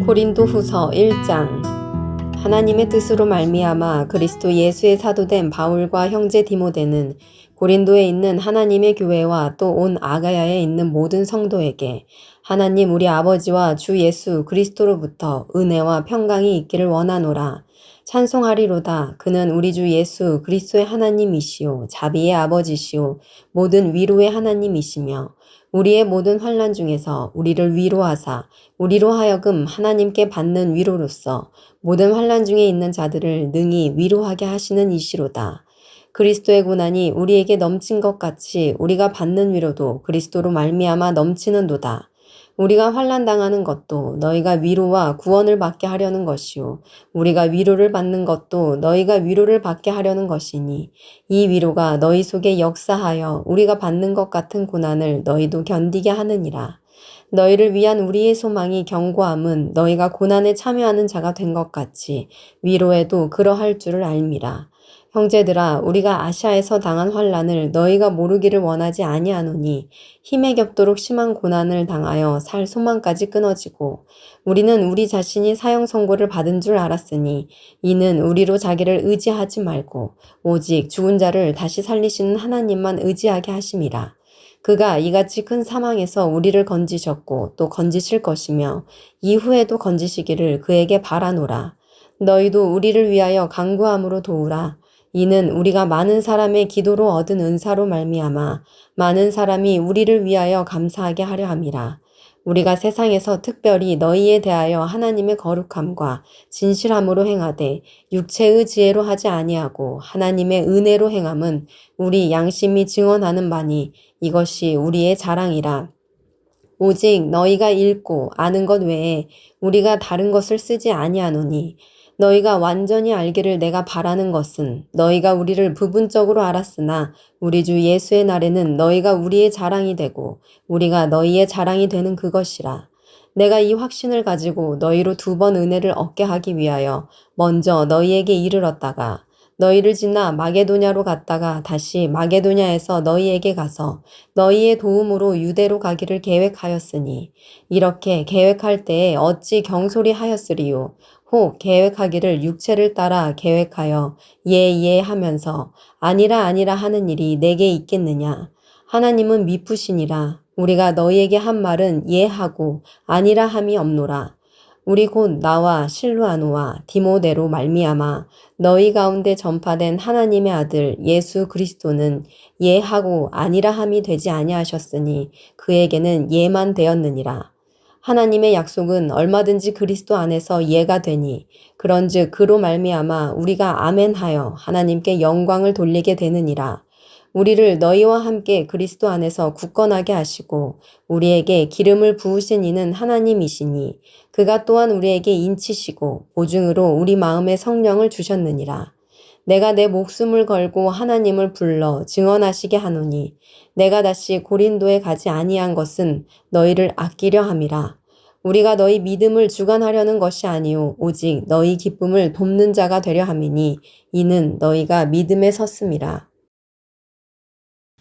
고린도후서 1장. 하나님의 뜻으로 말미암아 그리스도 예수의 사도된 바울과 형제 디모데는 고린도에 있는 하나님의 교회와 또 온 아가야에 있는 모든 성도에게 하나님 우리 아버지와 주 예수 그리스도로부터 은혜와 평강이 있기를 원하노라. 찬송하리로다. 그는 우리 주 예수 그리스도의 하나님이시요 자비의 아버지시요 모든 위로의 하나님이시며 우리의 모든 환난 중에서 우리를 위로하사 우리로 하여금 하나님께 받는 위로로서 모든 환난 중에 있는 자들을 능히 위로하게 하시는 이시로다. 그리스도의 고난이 우리에게 넘친 것 같이 우리가 받는 위로도 그리스도로 말미암아 넘치는도다. 우리가 환난 당하는 것도 너희가 위로와 구원을 받게 하려는 것이요 우리가 위로를 받는 것도 너희가 위로를 받게 하려는 것이니 이 위로가 너희 속에 역사하여 우리가 받는 것 같은 고난을 너희도 견디게 하느니라. 너희를 위한 우리의 소망이 견고함은 너희가 고난에 참여하는 자가 된 것 같이 위로에도 그러할 줄을 알미라. 형제들아, 우리가 아시아에서 당한 환난을 너희가 모르기를 원하지 아니하노니 힘에 겹도록 심한 고난을 당하여 살 소망까지 끊어지고 우리는 우리 자신이 사형 선고를 받은 줄 알았으니 이는 우리로 자기를 의지하지 말고 오직 죽은 자를 다시 살리시는 하나님만 의지하게 하심이라. 그가 이같이 큰 사망에서 우리를 건지셨고 또 건지실 것이며 이후에도 건지시기를 그에게 바라노라. 너희도 우리를 위하여 간구함으로 도우라. 이는 우리가 많은 사람의 기도로 얻은 은사로 말미암아 많은 사람이 우리를 위하여 감사하게 하려 함이라. 우리가 세상에서 특별히 너희에 대하여 하나님의 거룩함과 진실함으로 행하되 육체의 지혜로 하지 아니하고 하나님의 은혜로 행함은 우리 양심이 증언하는 바니 이것이 우리의 자랑이라. 오직 너희가 읽고 아는 것 외에 우리가 다른 것을 쓰지 아니하노니 너희가 완전히 알기를 내가 바라는 것은 너희가 우리를 부분적으로 알았으나 우리 주 예수의 날에는 너희가 우리의 자랑이 되고 우리가 너희의 자랑이 되는 그것이라. 내가 이 확신을 가지고 너희로 2번 은혜를 얻게 하기 위하여 먼저 너희에게 이르렀다가 너희를 지나 마게도냐로 갔다가 다시 마게도냐에서 너희에게 가서 너희의 도움으로 유대로 가기를 계획하였으니 이렇게 계획할 때에 어찌 경솔히 하였으리요. 혹 계획하기를 육체를 따라 계획하여 예 하면서 아니라 하는 일이 내게 있겠느냐. 하나님은 미쁘시니라. 우리가 너희에게 한 말은 예하고 아니라 함이 없노라. 우리 곧 나와 실루아노와 디모데로 말미암아 너희 가운데 전파된 하나님의 아들 예수 그리스도는 예하고 아니라 함이 되지 아니하셨으니 그에게는 예만 되었느니라. 하나님의 약속은 얼마든지 그리스도 안에서 예가 되니 그런즉 그로 말미암아 우리가 아멘하여 하나님께 영광을 돌리게 되느니라. 우리를 너희와 함께 그리스도 안에서 굳건하게 하시고 우리에게 기름을 부으신 이는 하나님이시니 그가 또한 우리에게 인치시고 보증으로 우리 마음에 성령을 주셨느니라. 내가 내 목숨을 걸고 하나님을 불러 증언하시게 하노니 내가 다시 고린도에 가지 아니한 것은 너희를 아끼려 함이라. 우리가 너희 믿음을 주관하려는 것이 아니요 오직 너희 기쁨을 돕는 자가 되려 함이니 이는 너희가 믿음에 섰음이라.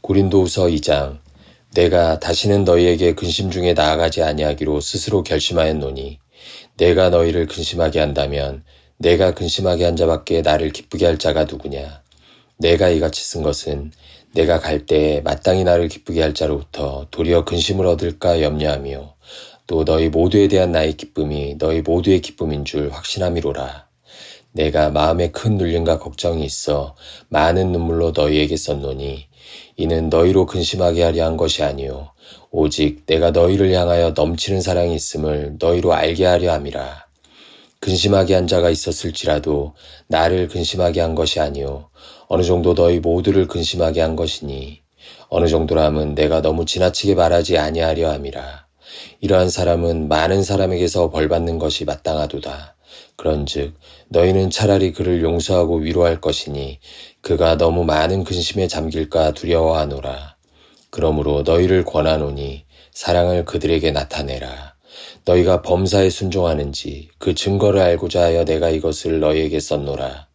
고린도후서 2장. 내가 다시는 너희에게 근심 중에 나아가지 아니하기로 스스로 결심하였노니 내가 너희를 근심하게 한다면 내가 근심하게 한 자밖에 나를 기쁘게 할 자가 누구냐. 내가 이같이 쓴 것은 내가 갈 때에 마땅히 나를 기쁘게 할 자로부터 도리어 근심을 얻을까 염려하며 또 너희 모두에 대한 나의 기쁨이 너희 모두의 기쁨인 줄 확신함이로라. 내가 마음에 큰 눌림과 걱정이 있어 많은 눈물로 너희에게 썼노니 이는 너희로 근심하게 하려 한 것이 아니요 오직 내가 너희를 향하여 넘치는 사랑이 있음을 너희로 알게 하려 함이라. 근심하게 한 자가 있었을지라도 나를 근심하게 한 것이 아니요 어느 정도 너희 모두를 근심하게 한 것이니 어느 정도라면 내가 너무 지나치게 말하지 아니하려 함이라. 이러한 사람은 많은 사람에게서 벌받는 것이 마땅하도다. 그런즉 너희는 차라리 그를 용서하고 위로할 것이니 그가 너무 많은 근심에 잠길까 두려워하노라. 그러므로 너희를 권하노니 사랑을 그들에게 나타내라. 너희가 범사에 순종하는지 그 증거를 알고자 하여 내가 이것을 너희에게 썼노라.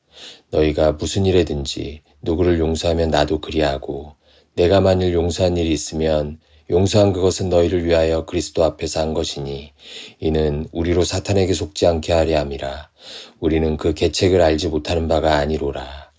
너희가 무슨 일에든지 누구를 용서하면 나도 그리하고 내가 만일 용서한 일이 있으면 용서한 그것은 너희를 위하여 그리스도 앞에서 한 것이니 이는 우리로 사탄에게 속지 않게 하려 함이라. 우리는 그 계책을 알지 못하는 바가 아니로라.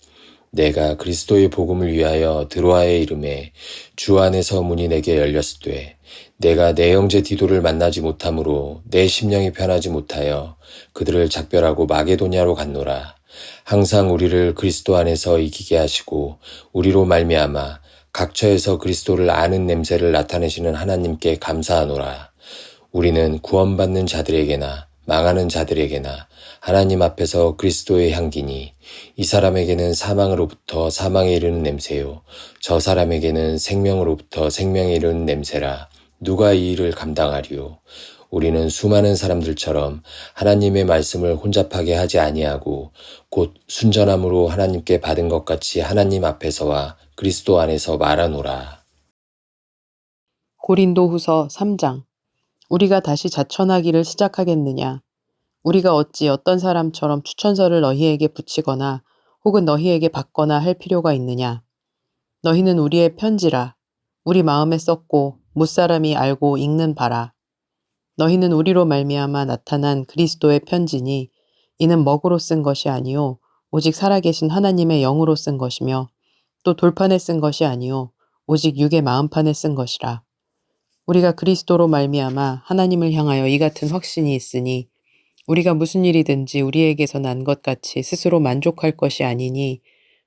내가 그리스도의 복음을 위하여 드로아에 이름에 주 안에서 문이 내게 열렸으되 내가 내 형제 디도를 만나지 못하므로 내 심령이 편하지 못하여 그들을 작별하고 마게도냐로 갔노라. 항상 우리를 그리스도 안에서 이기게 하시고 우리로 말미암아 각처에서 그리스도를 아는 냄새를 나타내시는 하나님께 감사하노라. 우리는 구원받는 자들에게나 망하는 자들에게나 하나님 앞에서 그리스도의 향기니 이 사람에게는 사망으로부터 사망에 이르는 냄새요 저 사람에게는 생명으로부터 생명에 이르는 냄새라. 누가 이 일을 감당하리요? 우리는 수많은 사람들처럼 하나님의 말씀을 혼잡하게 하지 아니하고 곧 순전함으로 하나님께 받은 것 같이 하나님 앞에서와 그리스도 안에서 말하노라. 고린도후서 3장. 우리가 다시 자천하기를 시작하겠느냐? 우리가 어찌 어떤 사람처럼 추천서를 너희에게 붙이거나 혹은 너희에게 받거나 할 필요가 있느냐? 너희는 우리의 편지라. 우리 마음에 썼고 무사람이 알고 읽는 바라. 너희는 우리로 말미암아 나타난 그리스도의 편지니 이는 먹으로 쓴 것이 아니요 오직 살아계신 하나님의 영으로 쓴 것이며 또 돌판에 쓴 것이 아니요 오직 육의 마음판에 쓴 것이라. 우리가 그리스도로 말미암아 하나님을 향하여 이 같은 확신이 있으니 우리가 무슨 일이든지 우리에게서 난 것 같이 스스로 만족할 것이 아니니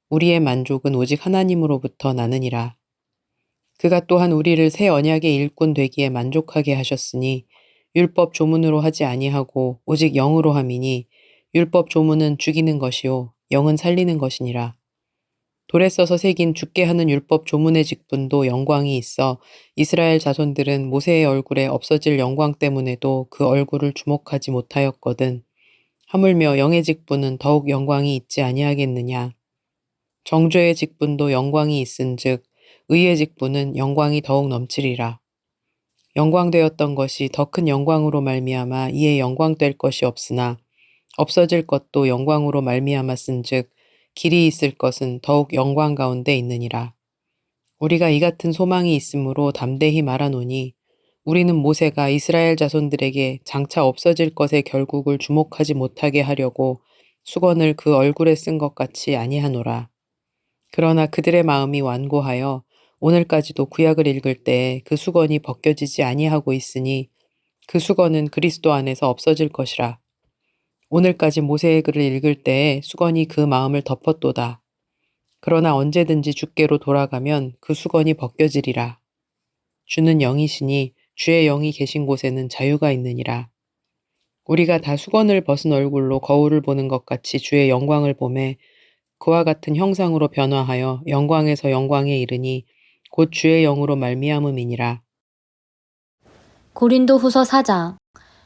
우리의 만족은 오직 하나님으로부터 나느니라. 그가 또한 우리를 새 언약의 일꾼 되기에 만족하게 하셨으니 율법 조문으로 하지 아니하고 오직 영으로 함이니 율법 조문은 죽이는 것이요 영은 살리는 것이니라. 돌에 써서 새긴 죽게 하는 율법 조문의 직분도 영광이 있어 이스라엘 자손들은 모세의 얼굴에 없어질 영광 때문에도 그 얼굴을 주목하지 못하였거든. 하물며 영의 직분은 더욱 영광이 있지 아니하겠느냐. 정죄의 직분도 영광이 있은즉 의의 직분은 영광이 더욱 넘치리라. 영광되었던 것이 더 큰 영광으로 말미암아 이에 영광될 것이 없으나 없어질 것도 영광으로 말미암았은즉 길이 있을 것은 더욱 영광 가운데 있느니라. 우리가 이 같은 소망이 있으므로 담대히 말하노니 우리는 모세가 이스라엘 자손들에게 장차 없어질 것의 결국을 주목하지 못하게 하려고 수건을 그 얼굴에 쓴 것 같이 아니하노라. 그러나 그들의 마음이 완고하여 오늘까지도 구약을 읽을 때에 그 수건이 벗겨지지 아니하고 있으니 그 수건은 그리스도 안에서 없어질 것이라. 오늘까지 모세의 글을 읽을 때에 수건이 그 마음을 덮었도다. 그러나 언제든지 주께로 돌아가면 그 수건이 벗겨지리라. 주는 영이시니 주의 영이 계신 곳에는 자유가 있느니라. 우리가 다 수건을 벗은 얼굴로 거울을 보는 것 같이 주의 영광을 보매 그와 같은 형상으로 변화하여 영광에서 영광에 이르니 곧 주의 영으로 말미암음이니라. 고린도후서 4장.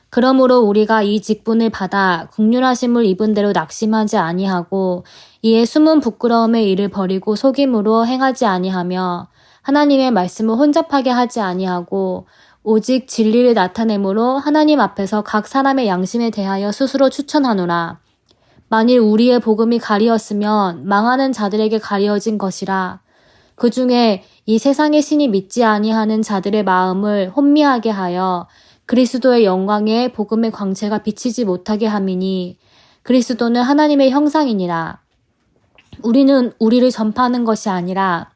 그러므로 우리가 이 직분을 받아 국률하심을 입은 대로 낙심하지 아니하고 이에 숨은 부끄러움의 일을 버리고 속임으로 행하지 아니하며 하나님의 말씀을 혼잡하게 하지 아니하고 오직 진리를 나타내므로 하나님 앞에서 각 사람의 양심에 대하여 스스로 추천하노라. 만일 우리의 복음이 가리었으면 망하는 자들에게 가리어진 것이라. 그 중에 이 세상의 신이 믿지 아니하는 자들의 마음을 혼미하게 하여 그리스도의 영광에 복음의 광채가 비치지 못하게 함이니 그리스도는 하나님의 형상이니라. 우리는 우리를 전파하는 것이 아니라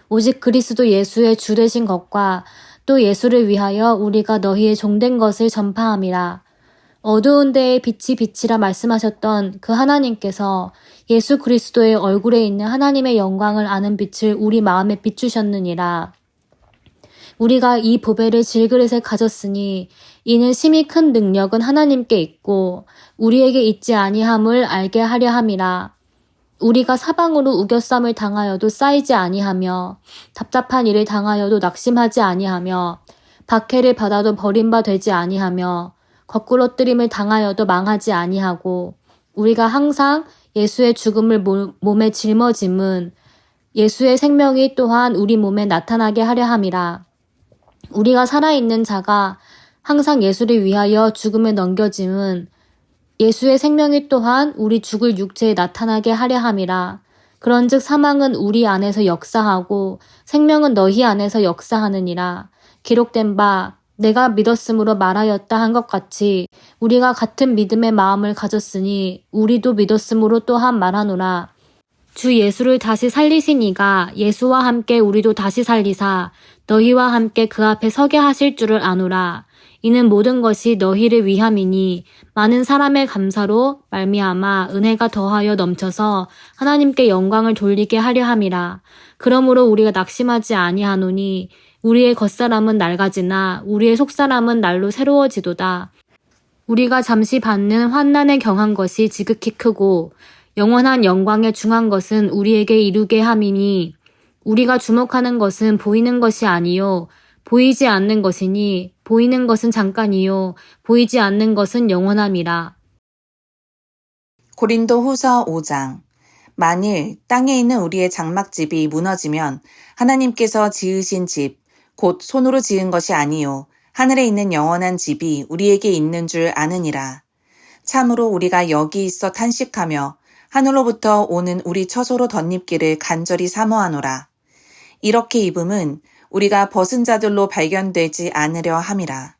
오직 그리스도 예수의 주 되신 것과 또 예수를 위하여 우리가 너희의 종된 것을 전파함이라. 어두운 데에 빛이 빛이라 말씀하셨던 그 하나님께서 예수 그리스도의 얼굴에 있는 하나님의 영광을 아는 빛을 우리 마음에 비추셨느니라. 우리가 이 보배를 질그릇에 가졌으니 이는 심히 큰 능력은 하나님께 있고 우리에게 있지 아니함을 알게 하려 함이라. 우리가 사방으로 우겨쌈을 당하여도 쌓이지 아니하며 답답한 일을 당하여도 낙심하지 아니하며 박해를 받아도 버림바 되지 아니하며 거꾸러뜨림을 당하여도 망하지 아니하고 우리가 항상 예수의 죽음을 몸에 짊어짐은 예수의 생명이 또한 우리 몸에 나타나게 하려 함이라. 우리가 살아있는 자가 항상 예수를 위하여 죽음에 넘겨짐은 예수의 생명이 또한 우리 죽을 육체에 나타나게 하려 함이라. 그런즉 사망은 우리 안에서 역사하고 생명은 너희 안에서 역사하느니라. 기록된 바 내가 믿었으므로 말하였다 한 것 같이 우리가 같은 믿음의 마음을 가졌으니 우리도 믿었으므로 또한 말하노라. 주 예수를 다시 살리신 이가 예수와 함께 우리도 다시 살리사 너희와 함께 그 앞에 서게 하실 줄을 아노라. 이는 모든 것이 너희를 위함이니 많은 사람의 감사로 말미암아 은혜가 더하여 넘쳐서 하나님께 영광을 돌리게 하려 함이라. 그러므로 우리가 낙심하지 아니하노니 우리의 겉사람은 낡아지나 우리의 속사람은 날로 새로워지도다. 우리가 잠시 받는 환난에 경한 것이 지극히 크고 영원한 영광에 중한 것은 우리에게 이루게 함이니 우리가 주목하는 것은 보이는 것이 아니요 보이지 않는 것이니 보이는 것은 잠깐이요 보이지 않는 것은 영원함이라. 고린도 후서 5장. 만일 땅에 있는 우리의 장막집이 무너지면 하나님께서 지으신 집, 곧 손으로 지은 것이 아니요 하늘에 있는 영원한 집이 우리에게 있는 줄 아느니라. 참으로 우리가 여기 있어 탄식하며 하늘로부터 오는 우리 처소로 덧입기를 간절히 사모하노라. 이렇게 입음은 우리가 벗은 자들로 발견되지 않으려 함이라.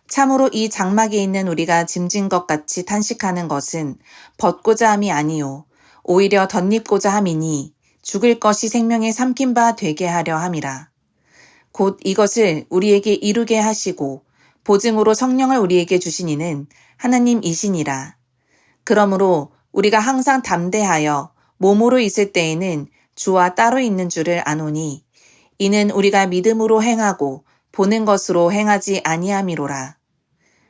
참으로 이 장막에 있는 우리가 짐진 것 같이 탄식하는 것은 벗고자 함이 아니요 오히려 덧입고자 함이니 죽을 것이 생명에 삼킨 바 되게 하려 함이라. 곧 이것을 우리에게 이루게 하시고 보증으로 성령을 우리에게 주신 이는 하나님이시니라. 그러므로 우리가 항상 담대하여 몸으로 있을 때에는 주와 따로 있는 줄을 아노니 이는 우리가 믿음으로 행하고 보는 것으로 행하지 아니함이로라.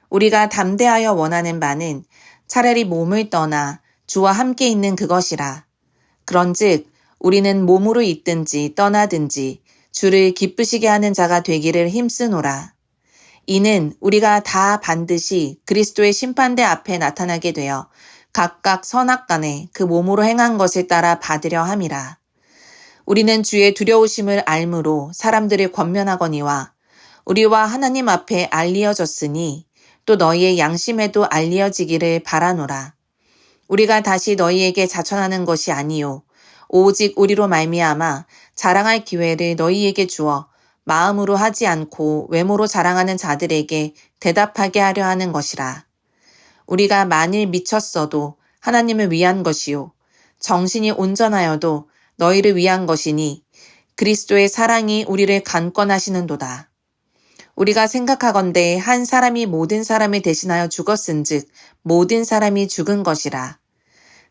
우리가 담대하여 원하는 바는 차라리 몸을 떠나 주와 함께 있는 그것이라. 그런즉 우리는 몸으로 있든지 떠나든지 주를 기쁘시게 하는 자가 되기를 힘쓰노라. 이는 우리가 다 반드시 그리스도의 심판대 앞에 나타나게 되어 각각 선악간에 그 몸으로 행한 것을 따라 받으려 함이라. 우리는 주의 두려우심을 알므로 사람들을 권면하거니와 우리와 하나님 앞에 알리어졌으니 또 너희의 양심에도 알리어지기를 바라노라. 우리가 다시 너희에게 자천하는 것이 아니요 오직 우리로 말미암아 자랑할 기회를 너희에게 주어 마음으로 하지 않고 외모로 자랑하는 자들에게 대답하게 하려 하는 것이라. 우리가 만일 미쳤어도 하나님을 위한 것이요 정신이 온전하여도 너희를 위한 것이니 그리스도의 사랑이 우리를 간권하시는도다. 우리가 생각하건대 한 사람이 모든 사람을 대신하여 죽었은즉 모든 사람이 죽은 것이라.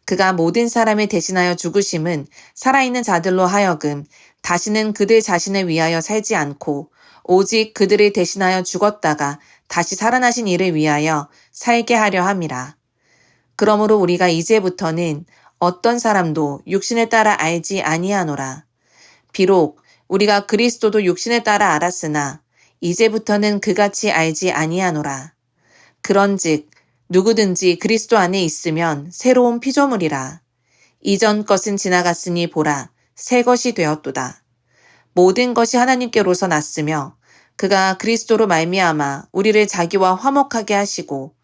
그가 모든 사람을 대신하여 죽으심은 살아있는 자들로 하여금 다시는 그들 자신을 위하여 살지 않고 오직 그들을 대신하여 죽었다가 다시 살아나신 이를 위하여 살게 하려 함이라. 그러므로 우리가 이제부터는 어떤 사람도 육신에 따라 알지 아니하노라. 비록 우리가 그리스도도 육신에 따라 알았으나 이제부터는 그같이 알지 아니하노라. 그런즉 누구든지 그리스도 안에 있으면 새로운 피조물이라. 이전 것은 지나갔으니 보라 새 것이 되었도다. 모든 것이 하나님께로서 났으며 그가 그리스도로 말미암아 우리를 자기와 화목하게 하시고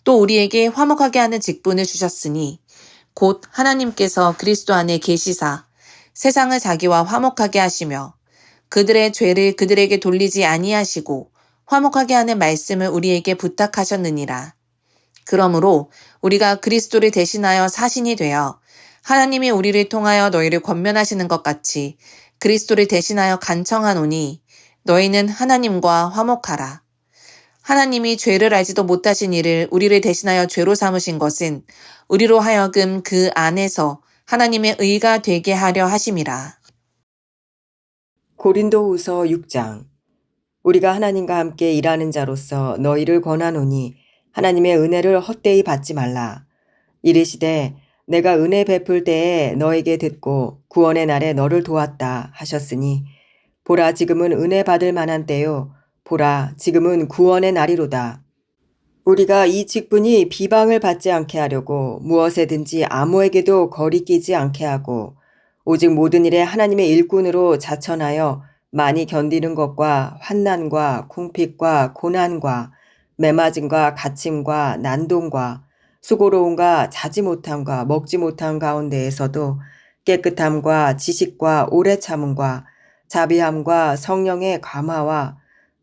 또 우리에게 화목하게 하는 직분을 주셨으니 곧 하나님께서 그리스도 안에 계시사 세상을 자기와 화목하게 하시며 그들의 죄를 그들에게 돌리지 아니하시고 화목하게 하는 말씀을 우리에게 부탁하셨느니라. 그러므로 우리가 그리스도를 대신하여 사신이 되어 하나님이 우리를 통하여 너희를 권면하시는 것 같이 그리스도를 대신하여 간청하노니 너희는 하나님과 화목하라. 하나님이 죄를 알지도 못하신 이를 우리를 대신하여 죄로 삼으신 것은 우리로 하여금 그 안에서 하나님의 의가 되게 하려 하심이라. 고린도후서 6장. 우리가 하나님과 함께 일하는 자로서 너희를 권하노니 하나님의 은혜를 헛되이 받지 말라. 이르시되 내가 은혜 베풀 때에 너에게 듣고 구원의 날에 너를 도왔다 하셨으니 보라 지금은 은혜 받을 만한 때요 보라 지금은 구원의 날이로다. 우리가 이 직분이 비방을 받지 않게 하려고 무엇에든지 아무에게도 거리끼지 않게 하고 오직 모든 일에 하나님의 일꾼으로 자천하여 많이 견디는 것과 환난과 궁핍과 고난과 매맞음과 갇힘과 난동과 수고로움과 자지 못함과 먹지 못함 가운데에서도 깨끗함과 지식과 오래 참음과 자비함과 성령의 감화와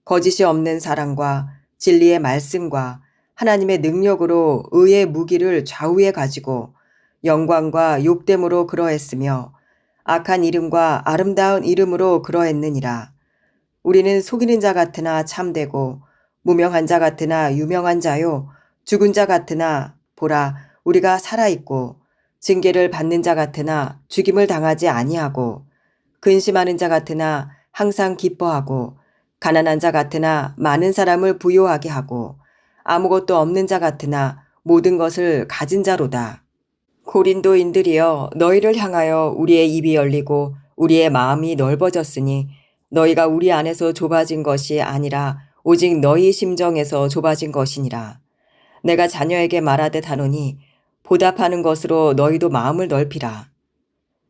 거짓이 없는 사랑과 진리의 말씀과 하나님의 능력으로 의의 무기를 좌우에 가지고 영광과 욕됨으로 그러했으며 악한 이름과 아름다운 이름으로 그러했느니라. 우리는 속이는 자 같으나 참되고 무명한 자 같으나 유명한 자요 죽은 자 같으나 보라 우리가 살아있고 징계를 받는 자 같으나 죽임을 당하지 아니하고 근심하는 자 같으나 항상 기뻐하고 가난한 자 같으나 많은 사람을 부요하게 하고 아무것도 없는 자 같으나 모든 것을 가진 자로다. 고린도인들이여 너희를 향하여 우리의 입이 열리고 우리의 마음이 넓어졌으니 너희가 우리 안에서 좁아진 것이 아니라 오직 너희 심정에서 좁아진 것이니라. 내가 자녀에게 말하듯 하노니 보답하는 것으로 너희도 마음을 넓히라.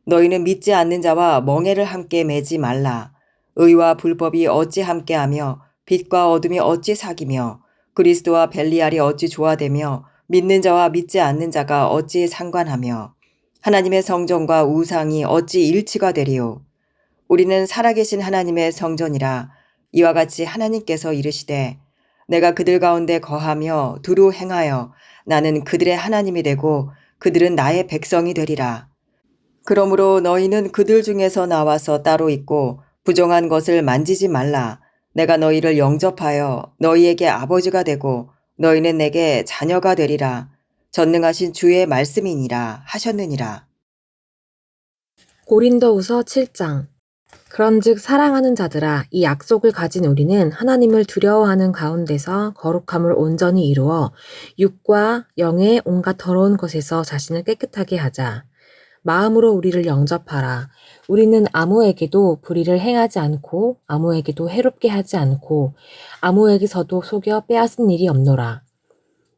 너희는 믿지 않는 자와 멍에를 함께 매지 말라. 의와 불법이 어찌 함께하며 빛과 어둠이 어찌 사귀며 그리스도와 벨리알이 어찌 조화되며 믿는 자와 믿지 않는 자가 어찌 상관하며 하나님의 성전과 우상이 어찌 일치가 되리요. 우리는 살아계신 하나님의 성전이라. 이와 같이 하나님께서 이르시되 내가 그들 가운데 거하며 두루 행하여 나는 그들의 하나님이 되고 그들은 나의 백성이 되리라. 그러므로 너희는 그들 중에서 나와서 따로 있고 부정한 것을 만지지 말라. 내가 너희를 영접하여 너희에게 아버지가 되고 너희는 내게 자녀가 되리라. 전능하신 주의 말씀이니라 하셨느니라. 고린도후서 7장. 그런즉 사랑하는 자들아 이 약속을 가진 우리는 하나님을 두려워하는 가운데서 거룩함을 온전히 이루어 육과 영의 온갖 더러운 것에서 자신을 깨끗하게 하자. 마음으로 우리를 영접하라. 우리는 아무에게도 불의를 행하지 않고 아무에게도 해롭게 하지 않고 아무에게서도 속여 빼앗은 일이 없노라.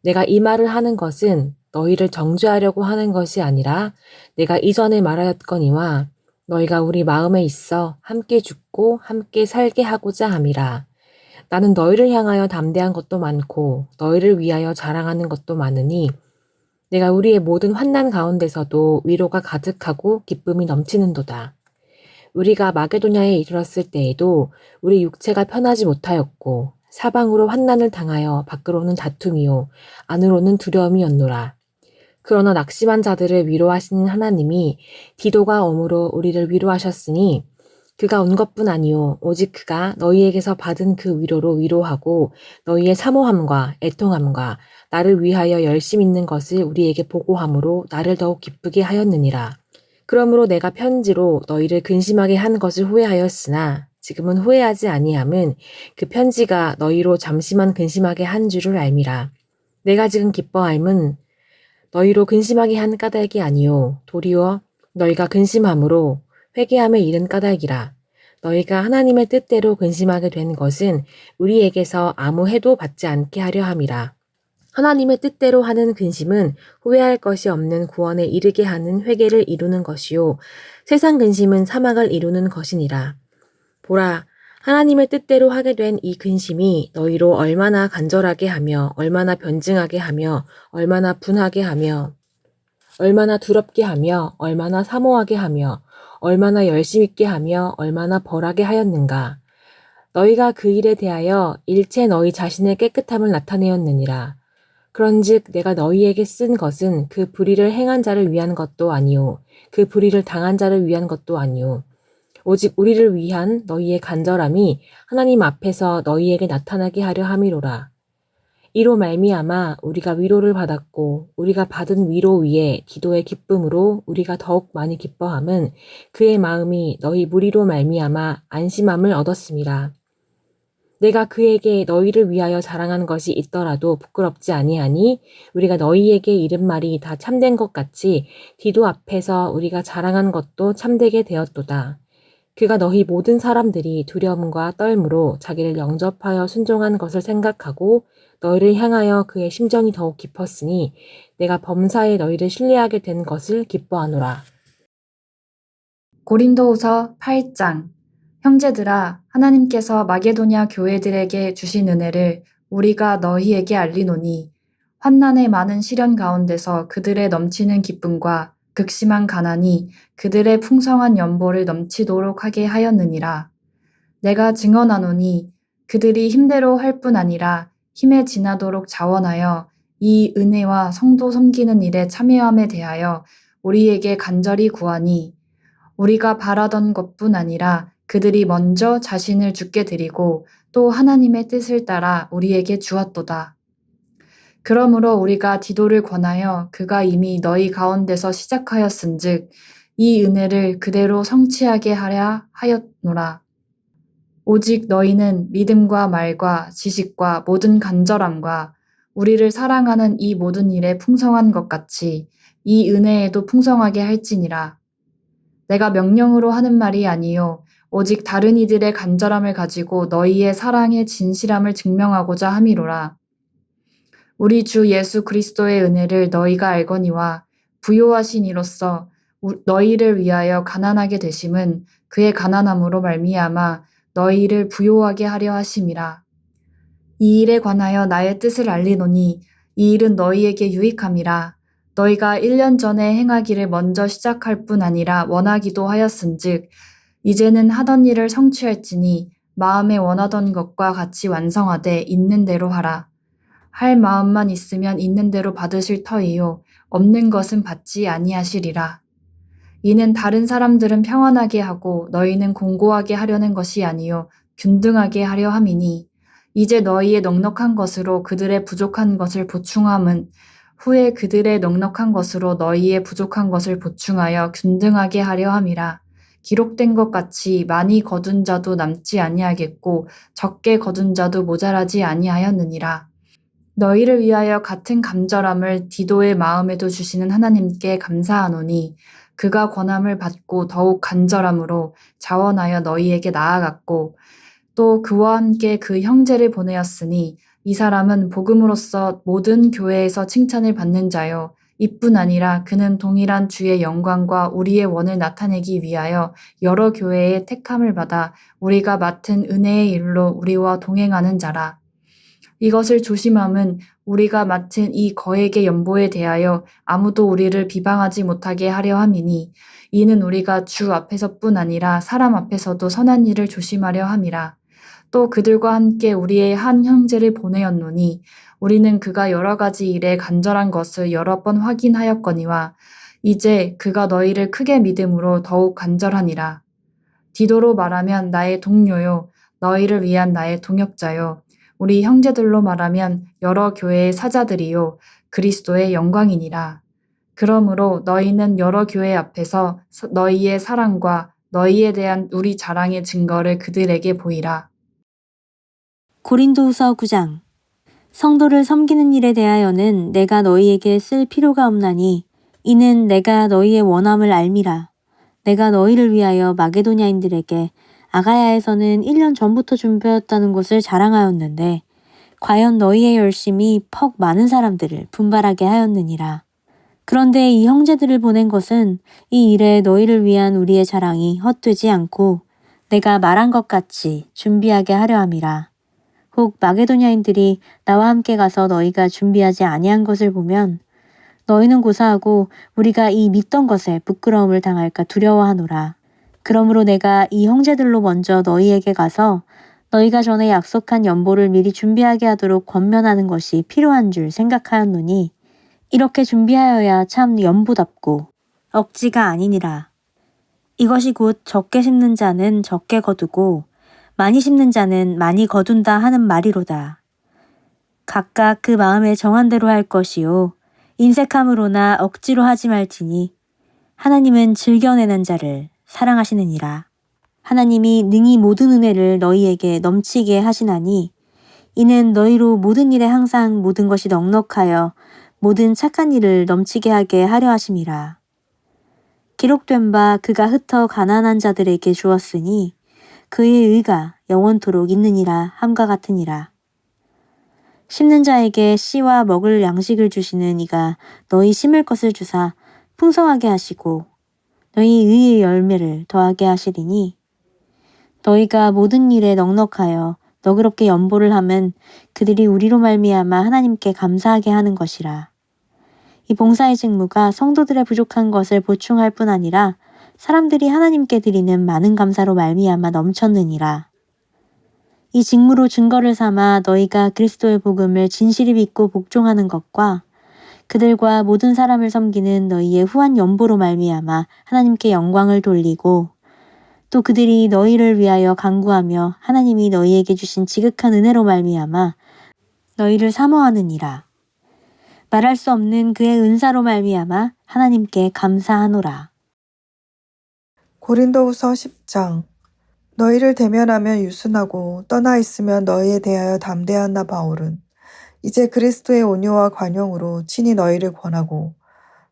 내가 이 말을 하는 것은 너희를 정죄하려고 하는 것이 아니라 내가 이전에 말하였거니와 너희가 우리 마음에 있어 함께 죽고 함께 살게 하고자 함이라. 나는 너희를 향하여 담대한 것도 많고 너희를 위하여 자랑하는 것도 많으니 내가 우리의 모든 환난 가운데서도 위로가 가득하고 기쁨이 넘치는도다. 우리가 마게도냐에 이르렀을 때에도 우리 육체가 편하지 못하였고 사방으로 환난을 당하여 밖으로는 다툼이요 안으로는 두려움이었노라. 그러나 낙심한 자들을 위로하시는 하나님이 디도가 om으로 우리를 위로하셨으니 그가 온 것뿐 아니요 오직 그가 너희에게서 받은 그 위로로 위로하고 너희의 사모함과 애통함과 나를 위하여 열심 있는 것을 우리에게 보고함으로 나를 더욱 기쁘게 하였느니라. 그러므로 내가 편지로 너희를 근심하게 한 것을 후회하였으나 지금은 후회하지 아니함은 그 편지가 너희로 잠시만 근심하게 한 줄을 알미라. 내가 지금 기뻐함은 너희로 근심하게 한 까닭이 아니요 도리어 너희가 근심함으로 회개함에 이른 까닭이라. 너희가 하나님의 뜻대로 근심하게 된 것은 우리에게서 아무 해도 받지 않게 하려 함이라. 하나님의 뜻대로 하는 근심은 후회할 것이 없는 구원에 이르게 하는 회개를 이루는 것이요 세상 근심은 사망을 이루는 것이니라. 보라, 하나님의 뜻대로 하게 된 이 근심이 너희로 얼마나 간절하게 하며 얼마나 변증하게 하며 얼마나 분하게 하며 얼마나 두렵게 하며 얼마나 사모하게 하며 얼마나 열심 있게 하며 얼마나 벌하게 하였는가. 너희가 그 일에 대하여 일체 너희 자신의 깨끗함을 나타내었느니라. 그런즉 내가 너희에게 쓴 것은 그 불의를 행한 자를 위한 것도 아니요 그 불의를 당한 자를 위한 것도 아니요 오직 우리를 위한 너희의 간절함이 하나님 앞에서 너희에게 나타나게 하려 함이로라. 이로 말미암아 우리가 위로를 받았고 우리가 받은 위로 위에 기도의 기쁨으로 우리가 더욱 많이 기뻐함은 그의 마음이 너희 무리로 말미암아 안심함을 얻었음이라. 내가 그에게 너희를 위하여 자랑한 것이 있더라도 부끄럽지 아니하니 우리가 너희에게 이른 말이 다 참된 것 같이 디도 앞에서 우리가 자랑한 것도 참되게 되었도다. 그가 너희 모든 사람들이 두려움과 떨므로 자기를 영접하여 순종한 것을 생각하고 너희를 향하여 그의 심정이 더욱 깊었으니 내가 범사에 너희를 신뢰하게 된 것을 기뻐하노라. 고린도후서 8장. 형제들아, 하나님께서 마게도냐 교회들에게 주신 은혜를 우리가 너희에게 알리노니 환난의 많은 시련 가운데서 그들의 넘치는 기쁨과 극심한 가난이 그들의 풍성한 연보를 넘치도록 하게 하였느니라. 내가 증언하노니 그들이 힘대로 할 뿐 아니라 힘에 지나도록 자원하여 이 은혜와 성도 섬기는 일에 참여함에 대하여 우리에게 간절히 구하니 우리가 바라던 것뿐 아니라 그들이 먼저 자신을 주께 드리고 또 하나님의 뜻을 따라 우리에게 주었도다. 그러므로 우리가 디도를 권하여 그가 이미 너희 가운데서 시작하였은즉 이 은혜를 그대로 성취하게 하려 하였노라. 오직 너희는 믿음과 말과 지식과 모든 간절함과 우리를 사랑하는 이 모든 일에 풍성한 것 같이 이 은혜에도 풍성하게 할지니라. 내가 명령으로 하는 말이 아니요 오직 다른 이들의 간절함을 가지고 너희의 사랑의 진실함을 증명하고자 함이로라. 우리 주 예수 그리스도의 은혜를 너희가 알거니와 부요하신 이로써 너희를 위하여 가난하게 되심은 그의 가난함으로 말미암아 너희를 부요하게 하려 하심이라. 이 일에 관하여 나의 뜻을 알리노니 이 일은 너희에게 유익함이라. 너희가 1년 전에 행하기를 먼저 시작할 뿐 아니라 원하기도 하였은즉 이제는 하던 일을 성취할지니 마음에 원하던 것과 같이 완성하되 있는 대로 하라. 할 마음만 있으면 있는 대로 받으실 터이요 없는 것은 받지 아니하시리라. 이는 다른 사람들은 평안하게 하고 너희는 공고하게 하려는 것이 아니요 균등하게 하려 함이니 이제 너희의 넉넉한 것으로 그들의 부족한 것을 보충함은 후에 그들의 넉넉한 것으로 너희의 부족한 것을 보충하여 균등하게 하려 함이라. 기록된 것 같이 많이 거둔 자도 남지 아니하겠고 적게 거둔 자도 모자라지 아니하였느니라. 너희를 위하여 같은 간절함을 디도의 마음에도 주시는 하나님께 감사하노니 그가 권함을 받고 더욱 간절함으로 자원하여 너희에게 나아갔고 또 그와 함께 그 형제를 보내었으니 이 사람은 복음으로써 모든 교회에서 칭찬을 받는 자요 이뿐 아니라 그는 동일한 주의 영광과 우리의 원을 나타내기 위하여 여러 교회의 택함을 받아 우리가 맡은 은혜의 일로 우리와 동행하는 자라. 이것을 조심함은 우리가 맡은 이 거액의 연보에 대하여 아무도 우리를 비방하지 못하게 하려 함이니 이는 우리가 주 앞에서뿐 아니라 사람 앞에서도 선한 일을 조심하려 함이라. 또 그들과 함께 우리의 한 형제를 보내었노니 우리는 그가 여러 가지 일에 간절한 것을 여러 번 확인하였거니와 이제 그가 너희를 크게 믿음으로 더욱 간절하니라. 디도로 말하면 나의 동료요 너희를 위한 나의 동역자요 우리 형제들로 말하면 여러 교회의 사자들이요 그리스도의 영광이니라. 그러므로 너희는 여러 교회 앞에서 너희의 사랑과 너희에 대한 우리 자랑의 증거를 그들에게 보이라. 고린도후서 9장. 성도를 섬기는 일에 대하여는 내가 너희에게 쓸 필요가 없나니 이는 내가 너희의 원함을 알미라. 내가 너희를 위하여 마게도냐인들에게 아가야에서는 1년 전부터 준비하였다는 것을 자랑하였는데 과연 너희의 열심이 퍽 많은 사람들을 분발하게 하였느니라. 그런데 이 형제들을 보낸 것은 이 일에 너희를 위한 우리의 자랑이 헛되지 않고 내가 말한 것 같이 준비하게 하려 함이라. 혹 마게도냐인들이 나와 함께 가서 너희가 준비하지 아니한 것을 보면 너희는 고사하고 우리가 이 믿던 것에 부끄러움을 당할까 두려워하노라. 그러므로 내가 이 형제들로 먼저 너희에게 가서 너희가 전에 약속한 연보를 미리 준비하게 하도록 권면하는 것이 필요한 줄 생각하였노니 이렇게 준비하여야 참 연보답고 억지가 아니니라. 이것이 곧 적게 심는 자는 적게 거두고 많이 심는 자는 많이 거둔다 하는 말이로다. 각각 그 마음에 정한 대로 할 것이요 인색함으로나 억지로 하지 말지니 하나님은 즐겨내는 자를 사랑하시느니라. 하나님이 능히 모든 은혜를 너희에게 넘치게 하시나니 이는 너희로 모든 일에 항상 모든 것이 넉넉하여 모든 착한 일을 넘치게 하게 하려 하심이라. 기록된 바 그가 흩어 가난한 자들에게 주었으니 그의 의가 영원토록 있느니라 함과 같으니라. 심는 자에게 씨와 먹을 양식을 주시는 이가 너희 심을 것을 주사 풍성하게 하시고 너희 의의 열매를 더하게 하시리니 너희가 모든 일에 넉넉하여 너그럽게 연보를 하면 그들이 우리로 말미암아 하나님께 감사하게 하는 것이라. 이 봉사의 직무가 성도들의 부족한 것을 보충할 뿐 아니라 사람들이 하나님께 드리는 많은 감사로 말미암아 넘쳤느니라. 이 직무로 증거를 삼아 너희가 그리스도의 복음을 진실히 믿고 복종하는 것과 그들과 모든 사람을 섬기는 너희의 후한 연보로 말미암아 하나님께 영광을 돌리고 또 그들이 너희를 위하여 간구하며 하나님이 너희에게 주신 지극한 은혜로 말미암아 너희를 사모하느니라. 말할 수 없는 그의 은사로 말미암아 하나님께 감사하노라. 고린도후서 10장. 너희를 대면하면 유순하고 떠나 있으면 너희에 대하여 담대한 나 바울은 이제 그리스도의 온유와 관용으로 친히 너희를 권하고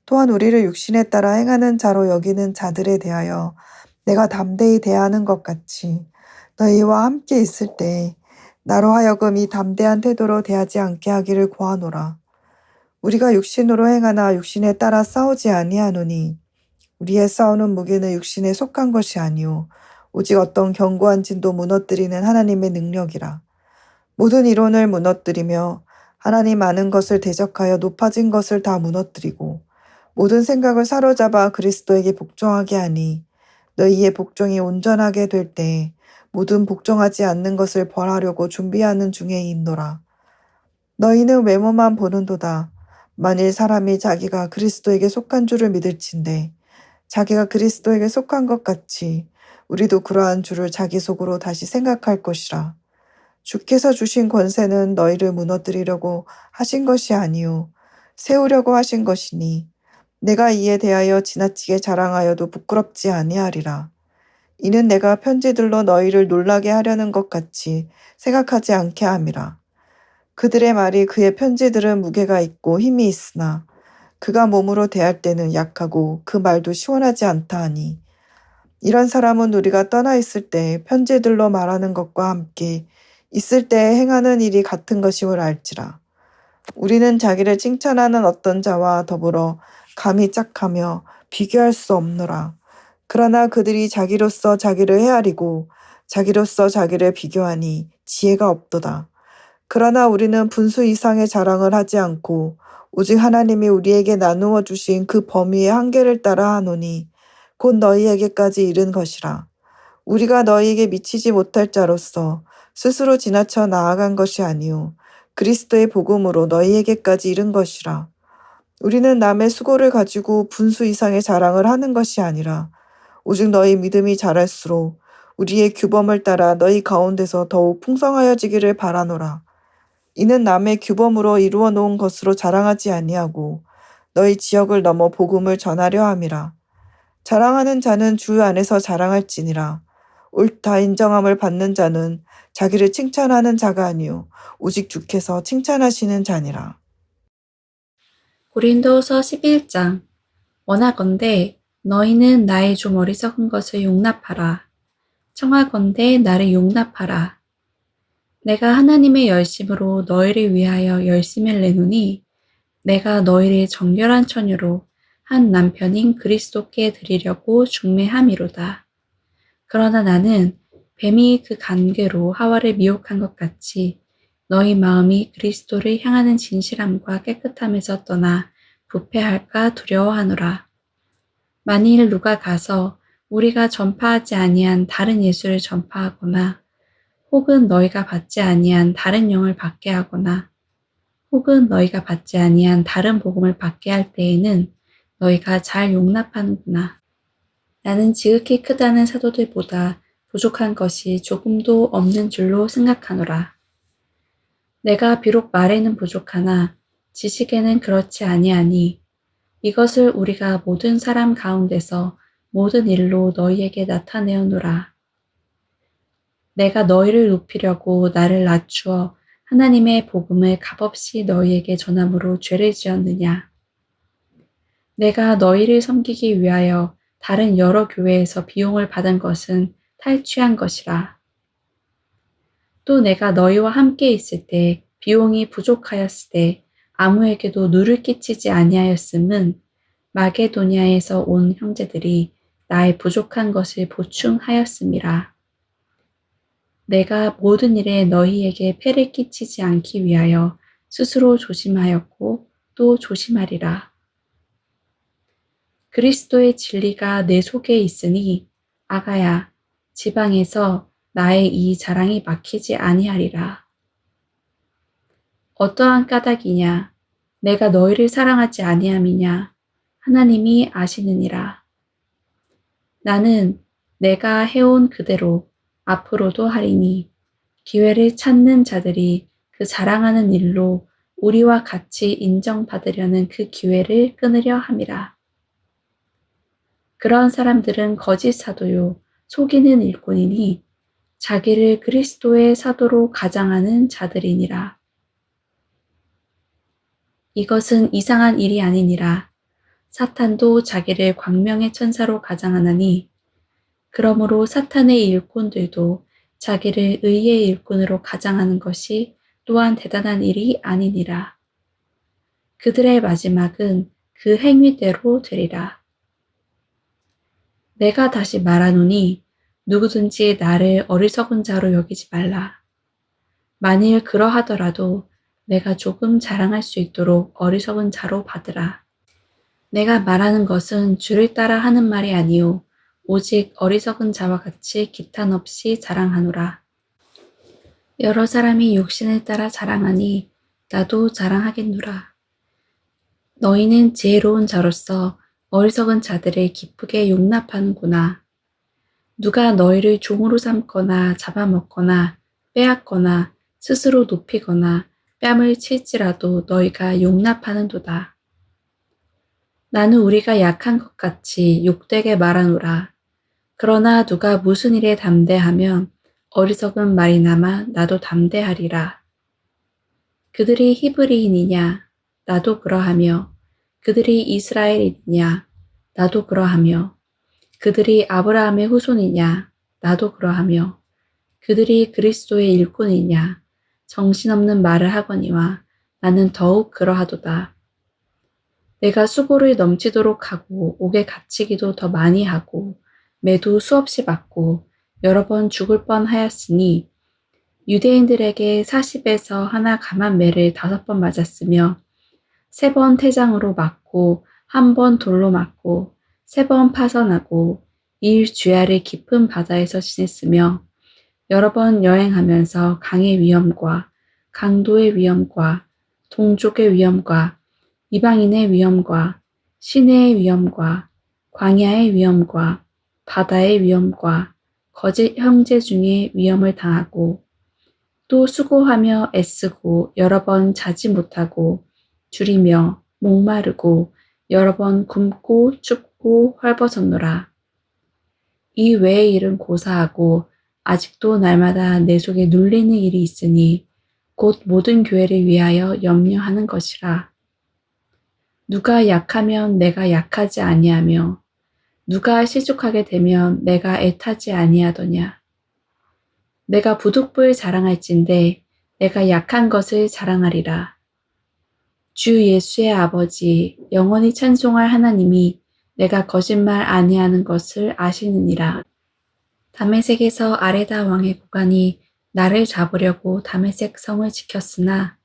또한 우리를 육신에 따라 행하는 자로 여기는 자들에 대하여 내가 담대히 대하는 것 같이 너희와 함께 있을 때 나로 하여금 이 담대한 태도로 대하지 않게 하기를 구하노라. 우리가 육신으로 행하나 육신에 따라 싸우지 아니하노니 우리의 싸우는 무기는 육신에 속한 것이 아니오 오직 어떤 견고한 진도 무너뜨리는 하나님의 능력이라. 모든 이론을 무너뜨리며 하나님 아는 것을 대적하여 높아진 것을 다 무너뜨리고 모든 생각을 사로잡아 그리스도에게 복종하게 하니 너희의 복종이 온전하게 될 때에 모든 복종하지 않는 것을 벌하려고 준비하는 중에 있노라. 너희는 외모만 보는도다. 만일 사람이 자기가 그리스도에게 속한 줄을 믿을진대 자기가 그리스도에게 속한 것 같이 우리도 그러한 줄을 자기 속으로 다시 생각할 것이라. 주께서 주신 권세는 너희를 무너뜨리려고 하신 것이 아니오 세우려고 하신 것이니 내가 이에 대하여 지나치게 자랑하여도 부끄럽지 아니하리라. 이는 내가 편지들로 너희를 놀라게 하려는 것 같이 생각하지 않게 함이라. 그들의 말이 그의 편지들은 무게가 있고 힘이 있으나 그가 몸으로 대할 때는 약하고 그 말도 시원하지 않다 하니 이런 사람은 우리가 떠나 있을 때 편지들로 말하는 것과 함께 있을 때 행하는 일이 같은 것임을 알지라. 우리는 자기를 칭찬하는 어떤 자와 더불어 감히 짝하며 비교할 수 없노라. 그러나 그들이 자기로서 자기를 헤아리고 자기로서 자기를 비교하니 지혜가 없도다. 그러나 우리는 분수 이상의 자랑을 하지 않고 오직 하나님이 우리에게 나누어 주신 그 범위의 한계를 따라 하노니 곧 너희에게까지 이른 것이라. 우리가 너희에게 미치지 못할 자로서 스스로 지나쳐 나아간 것이 아니오 그리스도의 복음으로 너희에게까지 이른 것이라. 우리는 남의 수고를 가지고 분수 이상의 자랑을 하는 것이 아니라 오직 너희 믿음이 자랄수록 우리의 규범을 따라 너희 가운데서 더욱 풍성하여지기를 바라노라. 이는 남의 규범으로 이루어 놓은 것으로 자랑하지 아니하고 너희 지역을 넘어 복음을 전하려 함이라. 자랑하는 자는 주 안에서 자랑할지니라. 옳다 인정함을 받는 자는 자기를 칭찬하는 자가 아니요 오직 주께서 칭찬하시는 자니라. 고린도후서 11장. 원하건대 너희는 나의 좀 어리석은 것을 용납하라. 청하건대 나를 용납하라. 내가 하나님의 열심으로 너희를 위하여 열심을 내노니 내가 너희를 정결한 처녀로 한 남편인 그리스도께 드리려고 중매함이로다. 그러나 나는 뱀이 그 간괴로 하와를 미혹한 것 같이 너희 마음이 그리스도를 향하는 진실함과 깨끗함에서 떠나 부패할까 두려워하노라. 만일 누가 가서 우리가 전파하지 아니한 다른 예수를 전파하거나 혹은 너희가 받지 아니한 다른 영을 받게 하거나 혹은 너희가 받지 아니한 다른 복음을 받게 할 때에는 너희가 잘 용납하는구나. 나는 지극히 크다는 사도들보다 부족한 것이 조금도 없는 줄로 생각하노라. 내가 비록 말에는 부족하나 지식에는 그렇지 아니하니 이것을 우리가 모든 사람 가운데서 모든 일로 너희에게 나타내어노라. 내가 너희를 높이려고 나를 낮추어 하나님의 복음을 값없이 너희에게 전함으로 죄를 지었느냐. 내가 너희를 섬기기 위하여 다른 여러 교회에서 비용을 받은 것은 탈취한 것이라. 또 내가 너희와 함께 있을 때 비용이 부족하였을 때 아무에게도 누를 끼치지 아니하였음은 마게도냐에서 온 형제들이 나의 부족한 것을 보충하였음이라. 내가 모든 일에 너희에게 폐를 끼치지 않기 위하여 스스로 조심하였고 또 조심하리라. 그리스도의 진리가 내 속에 있으니 아가야 지방에서 나의 이 자랑이 막히지 아니하리라. 어떠한 까닭이냐 내가 너희를 사랑하지 아니함이냐 하나님이 아시느니라. 나는 내가 해온 그대로 앞으로도 하리니 기회를 찾는 자들이 그 자랑하는 일로 우리와 같이 인정받으려는 그 기회를 끊으려 함이라. 그런 사람들은 거짓 사도요 속이는 일꾼이니 자기를 그리스도의 사도로 가장하는 자들이니라. 이것은 이상한 일이 아니니라. 사탄도 자기를 광명의 천사로 가장하나니 그러므로 사탄의 일꾼들도 자기를 의의 일꾼으로 가장하는 것이 또한 대단한 일이 아니니라. 그들의 마지막은 그 행위대로 되리라. 내가 다시 말하노니 누구든지 나를 어리석은 자로 여기지 말라. 만일 그러하더라도 내가 조금 자랑할 수 있도록 어리석은 자로 받으라. 내가 말하는 것은 주를 따라 하는 말이 아니요 오직 어리석은 자와 같이 기탄 없이 자랑하노라. 여러 사람이 육신을 따라 자랑하니 나도 자랑하겠노라. 너희는 지혜로운 자로서 어리석은 자들을 기쁘게 용납하는구나. 누가 너희를 종으로 삼거나 잡아먹거나 빼앗거나 스스로 높이거나 뺨을 칠지라도 너희가 용납하는도다. 나는 우리가 약한 것 같이 욕되게 말하노라. 그러나 누가 무슨 일에 담대하면 어리석은 말이나마 나도 담대하리라. 그들이 히브리인이냐? 나도 그러하며 그들이 이스라엘이냐? 나도 그러하며 그들이 아브라함의 후손이냐? 나도 그러하며 그들이 그리스도의 일꾼이냐? 정신없는 말을 하거니와 나는 더욱 그러하도다. 내가 수고를 넘치도록 하고 옥에 갇히기도 더 많이 하고 매도 수없이 받고 여러 번 죽을 뻔하였으니 유대인들에게 40에서 하나 감한 매를 5번 맞았으며 3번 태장으로 맞고 1번 돌로 맞고 3번 파선하고 2일 주야를 깊은 바다에서 지냈으며 여러 번 여행하면서 강의 위험과 강도의 위험과 동족의 위험과 이방인의 위험과 시내의 위험과 광야의 위험과 바다의 위험과 거짓 형제 중에 위험을 당하고 또 수고하며 애쓰고 여러 번 자지 못하고 줄이며 목마르고 여러 번 굶고 춥고 헐벗었노라. 이 외의 일은 고사하고 아직도 날마다 내 속에 눌리는 일이 있으니 곧 모든 교회를 위하여 염려하는 것이라. 누가 약하면 내가 약하지 아니하며 누가 시족하게 되면 내가 애타지 아니하더냐. 내가 부득불 자랑할진대 내가 약한 것을 자랑하리라. 주 예수의 아버지 영원히 찬송할 하나님이 내가 거짓말 아니하는 것을 아시느니라. 다메섹에서 아레다 왕의 구관이 나를 잡으려고 다메섹 성을 지켰으나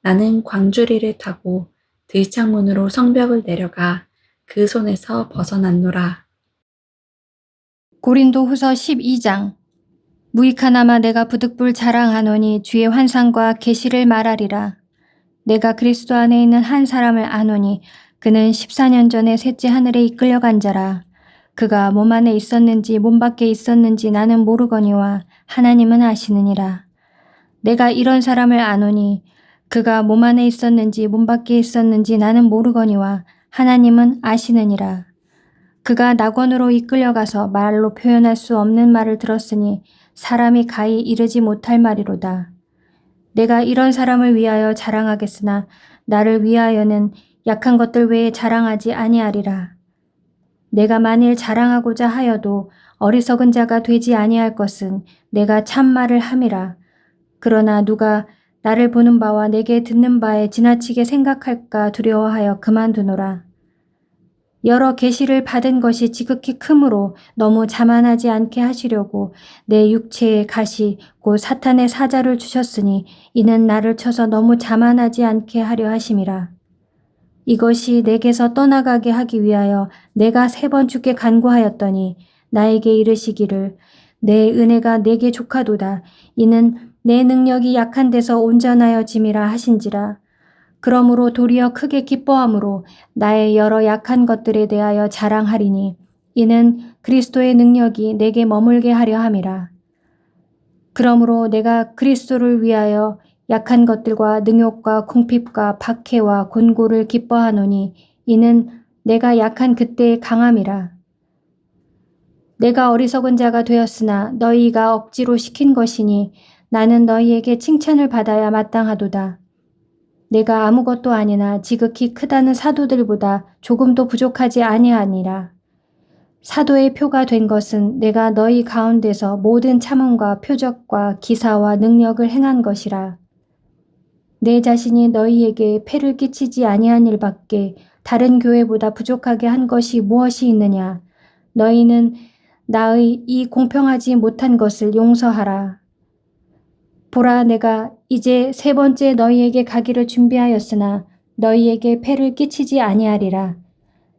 나는 광주리를 타고 들창문으로 성벽을 내려가 그 손에서 벗어났노라. 고린도후서 12장. 무익하나마 내가 부득불 자랑하노니 주의 환상과 계시를 말하리라. 내가 그리스도 안에 있는 한 사람을 아노니 그는 14년 전에 셋째 하늘에 이끌려간 자라. 그가 몸 안에 있었는지 몸 밖에 있었는지 나는 모르거니와 하나님은 아시느니라. 내가 이런 사람을 아노니 그가 몸 안에 있었는지 몸 밖에 있었는지 나는 모르거니와 하나님은 아시느니라. 그가 낙원으로 이끌려가서 말로 표현할 수 없는 말을 들었으니 사람이 가히 이르지 못할 말이로다. 내가 이런 사람을 위하여 자랑하겠으나 나를 위하여는 약한 것들 외에 자랑하지 아니하리라. 내가 만일 자랑하고자 하여도 어리석은 자가 되지 아니할 것은 내가 참말을 함이라. 그러나 누가 나를 보는 바와 내게 듣는 바에 지나치게 생각할까 두려워하여 그만두노라. 여러 계시를 받은 것이 지극히 크므로 너무 자만하지 않게 하시려고 내 육체에 가시 곧 사탄의 사자를 주셨으니 이는 나를 쳐서 너무 자만하지 않게 하려 하심이라. 이것이 내게서 떠나가게 하기 위하여 내가 3번 주께 간구하였더니 나에게 이르시기를 내 은혜가 내게 족하도다. 이는 내 능력이 약한 데서 온전하여짐이라 하신지라. 그러므로 도리어 크게 기뻐함으로 나의 여러 약한 것들에 대하여 자랑하리니 이는 그리스도의 능력이 내게 머물게 하려 함이라. 그러므로 내가 그리스도를 위하여 약한 것들과 능욕과 궁핍과 박해와 곤고를 기뻐하노니 이는 내가 약한 그때의 강함이라. 내가 어리석은 자가 되었으나 너희가 억지로 시킨 것이니 나는 너희에게 칭찬을 받아야 마땅하도다. 내가 아무것도 아니나 지극히 크다는 사도들보다 조금도 부족하지 아니하니라. 사도의 표가 된 것은 내가 너희 가운데서 모든 참음과 표적과 기사와 능력을 행한 것이라. 내 자신이 너희에게 폐를 끼치지 아니한 일밖에 다른 교회보다 부족하게 한 것이 무엇이 있느냐. 너희는 나의 이 공평하지 못한 것을 용서하라. 보라, 내가 이제 3번째 너희에게 가기를 준비하였으나 너희에게 폐를 끼치지 아니하리라.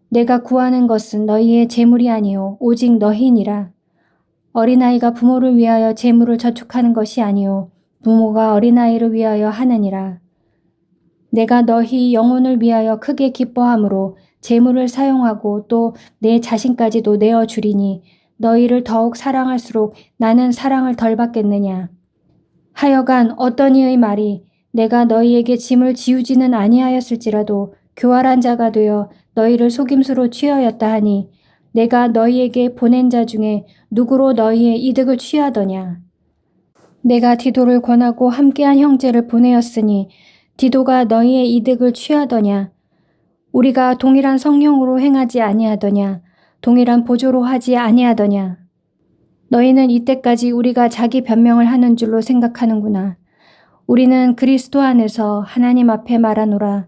내가 구하는 것은 너희의 재물이 아니요 오직 너희니라. 어린아이가 부모를 위하여 재물을 저축하는 것이 아니요 부모가 어린아이를 위하여 하느니라. 내가 너희 영혼을 위하여 크게 기뻐함으로 재물을 사용하고 또 내 자신까지도 내어주리니 너희를 더욱 사랑할수록 나는 사랑을 덜 받겠느냐. 하여간 어떤 이의 말이 내가 너희에게 짐을 지우지는 아니하였을지라도 교활한 자가 되어 너희를 속임수로 취하였다 하니 내가 너희에게 보낸 자 중에 누구로 너희의 이득을 취하더냐. 내가 디도를 권하고 함께한 형제를 보내었으니 디도가 너희의 이득을 취하더냐. 우리가 동일한 성령으로 행하지 아니하더냐. 동일한 보조로 하지 아니하더냐. 너희는 이때까지 우리가 자기 변명을 하는 줄로 생각하는구나. 우리는 그리스도 안에서 하나님 앞에 말하노라.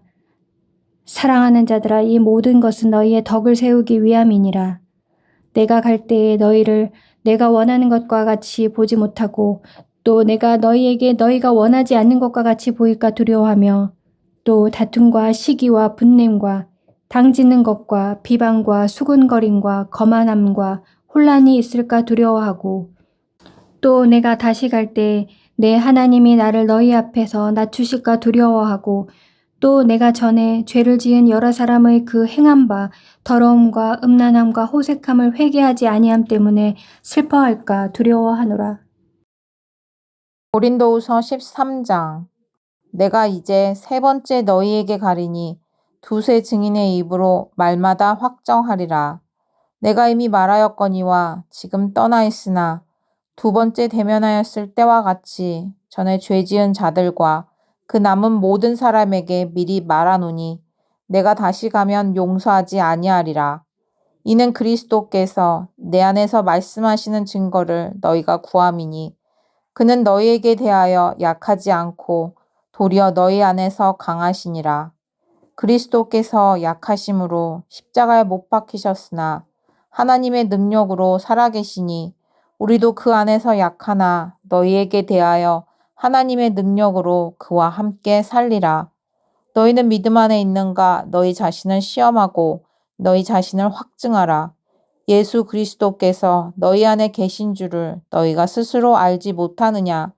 사랑하는 자들아, 이 모든 것은 너희의 덕을 세우기 위함이니라. 내가 갈 때에 너희를 내가 원하는 것과 같이 보지 못하고 또 내가 너희에게 너희가 원하지 않는 것과 같이 보일까 두려워하며 또 다툼과 시기와 분냄과 당짓는 것과 비방과 수군거림과 거만함과 혼란이 있을까 두려워하고 또 내가 다시 갈 때 내 하나님이 나를 너희 앞에서 낮추실까 두려워하고 또 내가 전에 죄를 지은 여러 사람의 그 행한 바 더러움과 음란함과 호색함을 회개하지 아니함 때문에 슬퍼할까 두려워하노라. 고린도후서 13장. 내가 이제 3번째 너희에게 가리니 두세 증인의 입으로 말마다 확정하리라. 내가 이미 말하였거니와 지금 떠나 있으나 2번째 대면하였을 때와 같이 전에 죄 지은 자들과 그 남은 모든 사람에게 미리 말하노니 내가 다시 가면 용서하지 아니하리라. 이는 그리스도께서 내 안에서 말씀하시는 증거를 너희가 구함이니 그는 너희에게 대하여 약하지 않고 도리어 너희 안에서 강하시니라. 그리스도께서 약하심으로 십자가에 못 박히셨으나 하나님의 능력으로 살아계시니 우리도 그 안에서 약하나 너희에게 대하여 하나님의 능력으로 그와 함께 살리라. 너희는 믿음 안에 있는가 너희 자신을 시험하고 너희 자신을 확증하라. 예수 그리스도께서 너희 안에 계신 줄을 너희가 스스로 알지 못하느냐.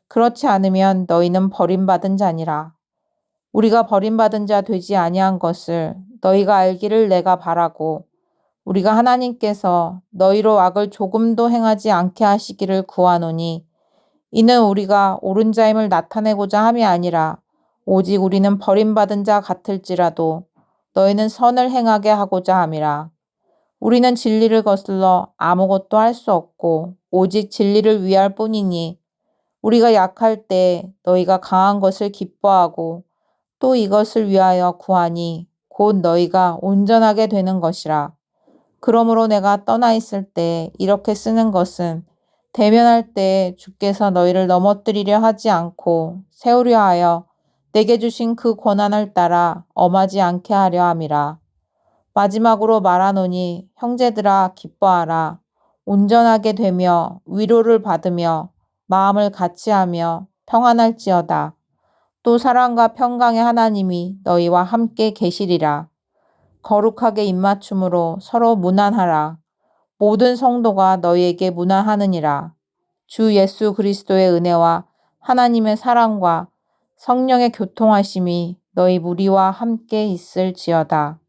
그렇지 않으면 너희는 버림받은 자니라. 우리가 버림받은 자 되지 아니한 것을 너희가 알기를 내가 바라고 우리가 하나님께서 너희로 악을 조금도 행하지 않게 하시기를 구하노니 이는 우리가 옳은 자임을 나타내고자 함이 아니라 오직 우리는 버림받은 자 같을지라도 너희는 선을 행하게 하고자 함이라. 우리는 진리를 거슬러 아무것도 할 수 없고 오직 진리를 위할 뿐이니 우리가 약할 때 너희가 강한 것을 기뻐하고 또 이것을 위하여 구하니 곧 너희가 온전하게 되는 것이라. 그러므로 내가 떠나 있을 때 이렇게 쓰는 것은 대면할 때 주께서 너희를 넘어뜨리려 하지 않고 세우려 하여 내게 주신 그 권한을 따라 엄하지 않게 하려 함이라. 마지막으로 말하노니 형제들아 기뻐하라. 온전하게 되며 위로를 받으며 마음을 같이하며 평안할지어다. 또 사랑과 평강의 하나님이 너희와 함께 계시리라. 거룩하게 입맞춤으로 서로 문안하라. 모든 성도가 너희에게 문안하느니라. 주 예수 그리스도의 은혜와 하나님의 사랑과 성령의 교통하심이 너희 무리와 함께 있을지어다.